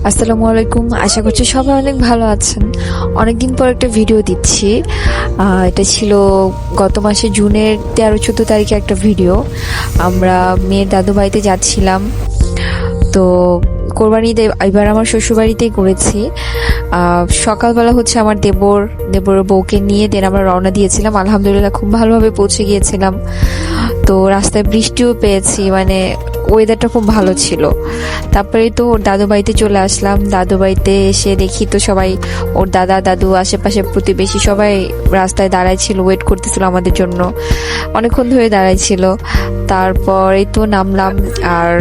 আসসালামু আলাইকুম। আশা করছি সবাই অনেক ভালো আছেন। অনেকদিন পর একটা ভিডিও দিচ্ছি। এটা ছিল গত মাসে জুনের 13-14 তারিখে একটা ভিডিও। আমরা মেয়ের দাদু বাড়িতে যাচ্ছিলাম। তো কোরবানি ঈদ এবার আমার শ্বশুরবাড়িতেই করেছি। সকালবেলা হচ্ছে আমার দেবরের বউকে নিয়ে দেন আমরা রওনা দিয়েছিলাম। আলহামদুলিল্লাহ খুব ভালোভাবে পৌঁছে গিয়েছিলাম। তো রাস্তায় বৃষ্টিও পেয়েছি, মানে ওয়েদারটা খুব ভালো ছিল। তারপরে তো ওর দাদু বাড়িতে চলে আসলাম। দাদু বাড়িতে এসে দেখি তো সবাই, ওর দাদা দাদু আশেপাশে প্রতিবেশী সবাই রাস্তায় দাঁড়ায় ছিল, ওয়েট করতেছিল আমাদের জন্য। অনেকক্ষণ ধরে দাঁড়ায় ছিল। তারপরে তো নামলাম। আর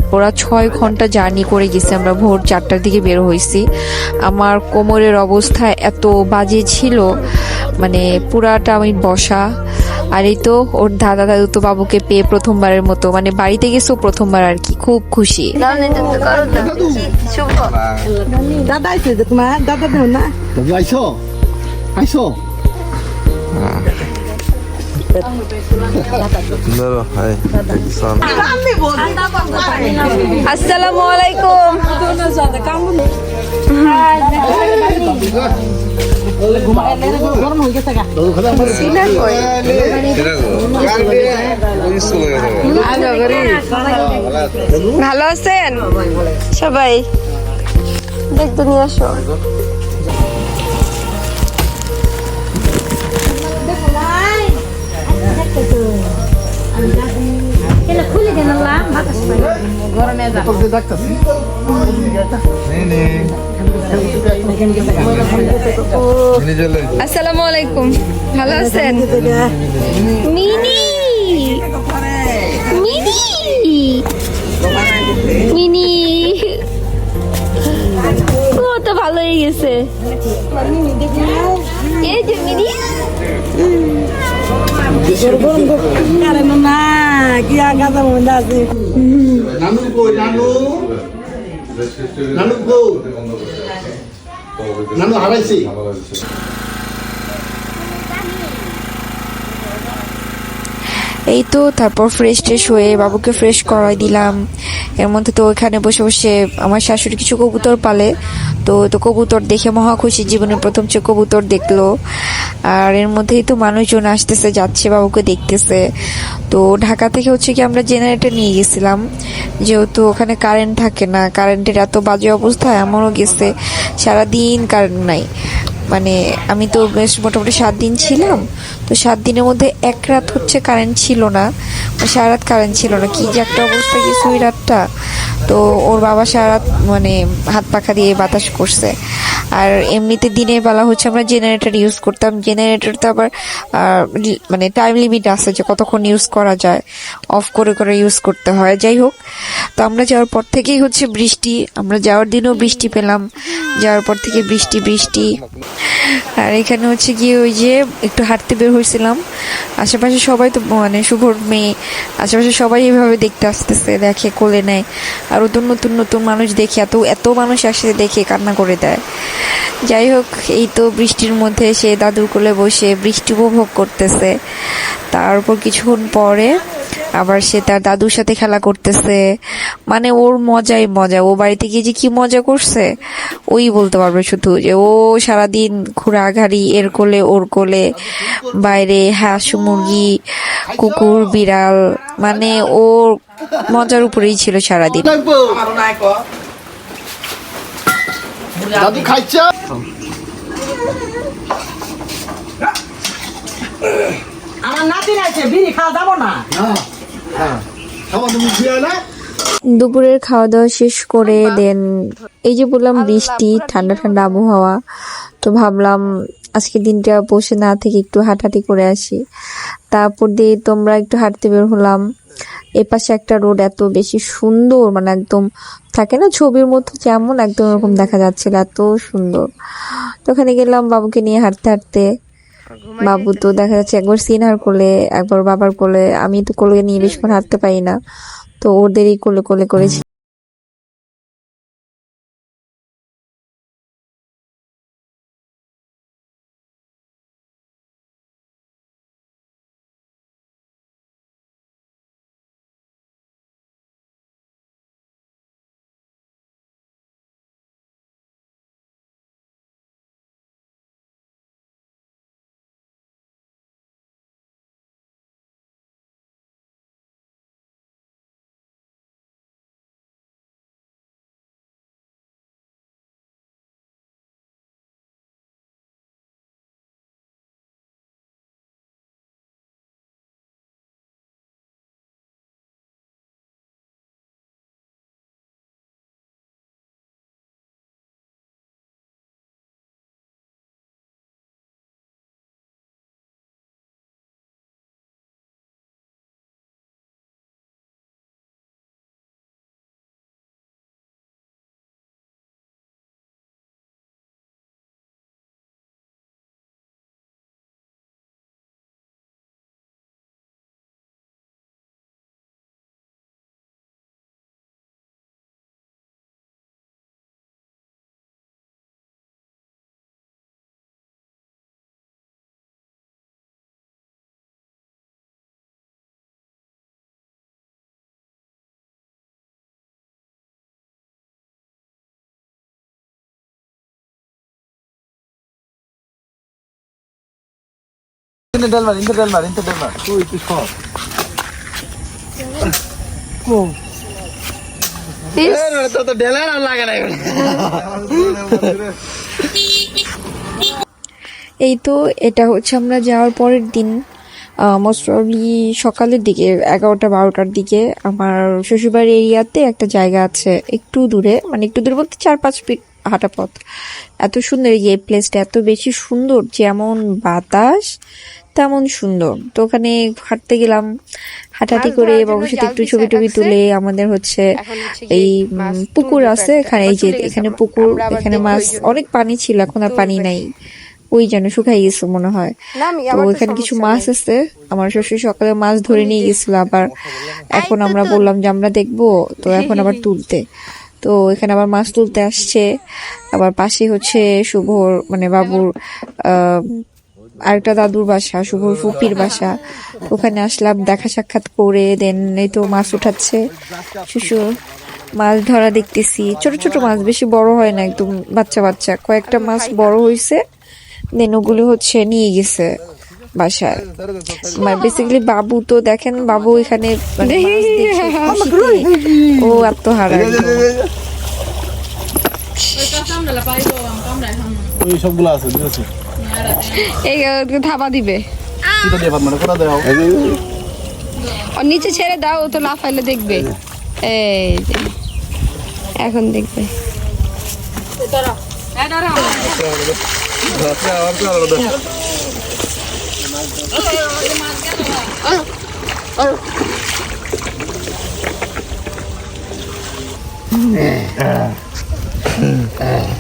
পুরা 6 ঘন্টা জার্নি করে গেছি আমরা। ভোর 4টার দিকে বের হয়েছি। আমার কোমরের অবস্থা এত বাজে ছিল, মানে পুরাটা আমি বসা। আর এই তো ওর দাদা দাদু তো বাবুকে পেয়ে প্রথমবারের মতো, মানে বাড়িতে গেছেও প্রথমবার আর কি, খুব খুশি। দাদা আইছে তোমার দাদা দেও না দাদু আইছো আইছো আসসালামু আলাইকুম। গরম হয়ে গেছে গা ভালো আছেন সবাই? দেখতে নিয়ে আসো। আসসালামু আলাইকুম, ভালো আছেন? মিনি মিনি মিনি ও তো ভালো হয়ে গেছে। এই যে মিনি না কি গাদা মন্দা আছে নানু কই নানু নানু কই নানু হারাইছি। এই তো তারপর ফ্রেশ ট্রেশ হয়ে বাবুকে ফ্রেশ করাই দিলাম। এর মধ্যে তো ওইখানে বসে বসে আমার শাশুড়ি কিছু কবুতর পালে, তো তো কবুতর দেখে মহা খুশি, জীবনের প্রথম যে কবুতর দেখলো। আর এর মধ্যেই তো মানুষজন আসতেছে যাচ্ছে, বাবুকে দেখতেছে। তো ঢাকা থেকে হচ্ছে কি আমরা জেনারেটর নিয়ে গেছিলাম, যেহেতু ওখানে কারেন্ট থাকে না। কারেন্টের এত বাজে অবস্থা, এমনও গেছে সারাদিন কারেন্ট নাই। মানে আমি তো বেশ মোটামুটি 7 দিন ছিলাম। তো 7 দিনের মধ্যে এক রাত হচ্ছে কারেন্ট ছিল না, সারা রাত কারেন্ট ছিল না। কি যে একটা অবস্থা গেছে ওই রাতটা। তো ওর বাবা সারা রাত মানে হাত পাখা দিয়ে বাতাস করছে। আর এমনিতে দিনের বেলা হচ্ছে আমরা জেনারেটর ইউজ করতাম। জেনারেটর তো আবার মানে টাইম লিমিট আছে যে কতক্ষণ ইউজ করা যায়, অফ করে করে ইউজ করতে হয়। যাই হোক, তো আমরা যাওয়ার পর থেকেই হচ্ছে বৃষ্টি। আমরা যাওয়ার দিনও বৃষ্টি পেলাম, যাওয়ার পর থেকে বৃষ্টি বৃষ্টি। আর এখানে হচ্ছে গিয়ে ওই যে একটু হাঁটতে বের হয়েছিলাম। আশেপাশে সবাই তো মানে শুভর মেয়ে, আশেপাশে সবাই এভাবে দেখতে আসতেছে, দেখে কোলে নেয়। আর নতুন নতুন নতুন মানুষ দেখে, এত এত মানুষ আসে দেখে কান্না করে দেয়। যাই হোক, এই তো বৃষ্টির মধ্যে সে দাদুর কোলে বসে বৃষ্টি উপভোগ করতেছে। তারপর কিছুক্ষণ পরে আবার সে তার দাদুর সাথে খেলা করতেছে। মানে ওর মজাই মজা। ও বাড়িতে গিয়ে যে কি মজা করছে ওই বলতে পারবে, শুধু যে ও সারাদিন ঘোরাঘাড়ি, এর কোলে ওর কোলে, বাইরে হাঁস মুরগি কুকুর বিড়াল, মানে ওর মজার উপরেই ছিল সারাদিন। দাদু খাইছে আমার নাতি আছে বিড়ি খাওয়া যাবো না হ্যাঁ খাওয়া তুমি দিয়ে না দুপুরের খাওয়া দাওয়া শেষ করে দেন এই যে বললাম বৃষ্টি, ঠান্ডা ঠান্ডা আবহাওয়া। তো ভাবলাম আজকে দিনটা বসে না থেকে একটু হাঁটাহাঁটি করে আসি। তারপর দিয়ে তোমরা একটু হাঁটতে বের হলাম। এপাশে একটা রোড এত বেশি সুন্দর, মানে একদম থাকে না ছবির মতো যেমন, একদম এরকম দেখা যাচ্ছিল, এত সুন্দর। তো ওখানে গেলাম বাবুকে নিয়ে হাঁটতে হাঁটতে। বাবু তো দেখা যাচ্ছে একবার সিনহার কোলে, একবার বাবার কোলে। আমি তো কোলে নিয়ে বেশিক্ষণ হাঁটতে পারি না, তো ওদেরই কোলে কোলে করেছি। ইন্তে ডেলমার তুই সব তো ডেলার আর লাগে না এই তো এটা হচ্ছে আমরা যাওয়ার পরের দিন, মোস্ট প্রবাবলি সকালের দিকে 11টা-12টার দিকে। আমার শ্বশুরবাড়ির এরিয়াতে একটা জায়গা আছে একটু দূরে, মানে একটু দূরে বলতে 4-5 ফিট হাঁটা পথ। এত সুন্দর এই প্লেসটা, এত বেশি সুন্দর, যেমন বাতাস তেমন সুন্দর। তো ওখানে হাঁটতে গেলাম, হাঁটাহাঁটি করে বাবুর সাথে একটু ছবি টবি তুলে আমাদের হচ্ছে এই পুকুর আছে এখানে, এই যে এখানে পুকুর, এখানে মাছ, অনেক পানি ছিল, এখন আর পানি নাই, ওই যেন শুকাই গেছে মনে হয়। তো এখানে কিছু মাছ আছে, আমার শ্বশুর সকালে মাছ ধরে নিয়ে গেছিল, আবার এখন আমরা বললাম যে আমরা দেখবো, তো এখন আবার তুলতে, তো এখানে আবার মাছ তুলতে আসছে। আবার পাশে হচ্ছে শুভর মানে বাবুর আরেকটা দাদুর বাসা, শুভর ফুপির বাসা। ওখানে আসলাম, দেখা সাক্ষাৎ করে দেন এই তো মাছ উঠাচ্ছে শ্বশুর, মাছ ধরা দেখতেছি। ছোট ছোট মাছ, বেশি বড় হয় না, একদম বাচ্চা বাচ্চা। কয়েকটা মাছ বড় হয়েছে, দেন ওগুলো হচ্ছে নিয়ে গেছে বাসায়। মানে বেসিক্যালি বাবু তো দেখেন, বাবু এখানে মানে মাছ দেখে খুশিতে ও আত্মহারা। ওই সবগুলো আছে বুঝেছি এই থাবা দিবে, কিটা দিয়ে মানে কোটা দাও আর নিচে ছেড়ে দাও, ও তো লাফাইলে দেখবে। এই যে এখন দেখবে।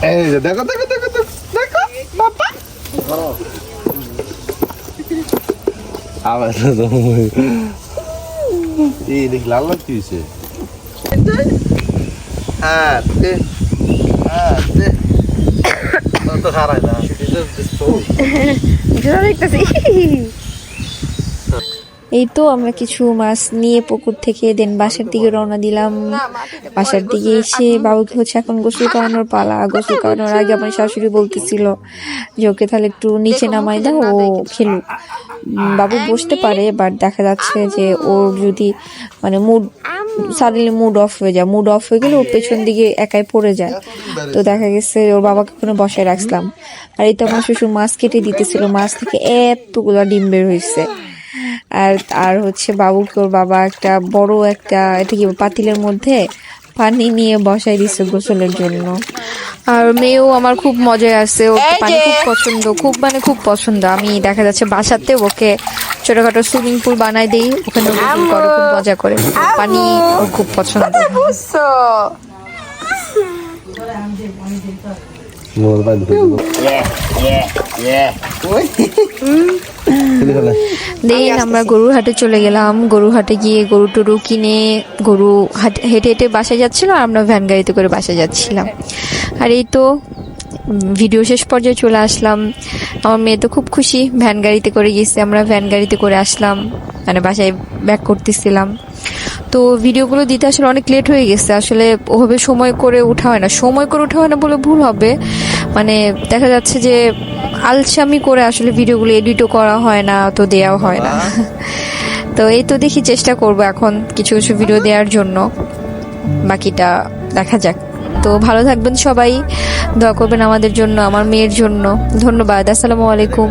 এই যে দেখো দেখো দেখো দেখো বাবা আবার তো এই দেখ লাল লাল কি হইছে হ্যাঁ তো খারাপ না দেখতেছি। এই তো আমরা কিছু মাছ নিয়ে পুকুর থেকে দেন বাসার দিকে রওনা দিলাম। বাসার দিকে এসে বাবুকে হচ্ছে এখন গোসল করানোর পালা। গোসল করানোর আগে আমার শাশুড়ি বলতেছিল যে ওকে তাহলে একটু নিচে নামাই দাও, ও খেলুক। বাবু বসতে পারে, বাট দেখা যাচ্ছে যে ওর যদি মানে সাডেনলি মুড অফ হয়ে যায়, মুড অফ হয়ে গেলে ও পেছন দিকে একাই পড়ে যায়। তো দেখা গেছে ওর বাবাকে কোনো বসায় রাখলাম। আর এই তো আমার শ্বশুর মাছ কেটে দিতেছিল, মাছ থেকে এতগুলা ডিম বের হয়েছে। আর হচ্ছে বাবুকে ওর বাবা একটা বড় একটা এটা কি পাতিলের মধ্যে পানি নিয়ে বসাই দিচ্ছে গোসলের জন্য। আর মেয়েও আমার খুব মজায় আছে, ওর পানি খুব পছন্দ, খুব মানে খুব পছন্দ। আমি দেখা যাচ্ছে বাসাতে ওকে ছোটখাটো সুইমিং পুল বানাই দিই, ওখানে গোসল করে, খুব মজা করে। পানি ওর খুব পছন্দ। দেন আমরা গরুর হাটে চলে গেলাম। গরুর হাটে গিয়ে গরু টরু কিনে, গরু হেঁটে হেঁটে বাসায় যাচ্ছিল, আর আমরা ভ্যান গাড়িতে করে বাসায় যাচ্ছিলাম। আর এই তো ভিডিও শেষ পর্যায়ে চলে আসলাম। আমার মেয়ে তো খুব খুশি, ভ্যান গাড়িতে করে গেছে, আমরা ভ্যান গাড়িতে করে আসলাম, মানে বাসায় ব্যাক করতেছিলাম। তো ভিডিওগুলো দিতে আসলে অনেক লেট হয়ে গেছে, আসলে ওভাবে সময় করে ওঠা হয় না বলে ভুল হবে। মানে দেখা যাচ্ছে যে আলসামি করে আসলে ভিডিওগুলো এডিটও করা হয় না, তো দেওয়া হয় না। তো এই তো দেখি, চেষ্টা করব এখন কিছু কিছু ভিডিও দেওয়ার জন্য, বাকিটা দেখা যাক। তো ভালো থাকবেন সবাই, দোয়া করবেন আমাদের জন্য, আমার মেয়ের জন্য। ধন্যবাদ। আসসালামু আলাইকুম।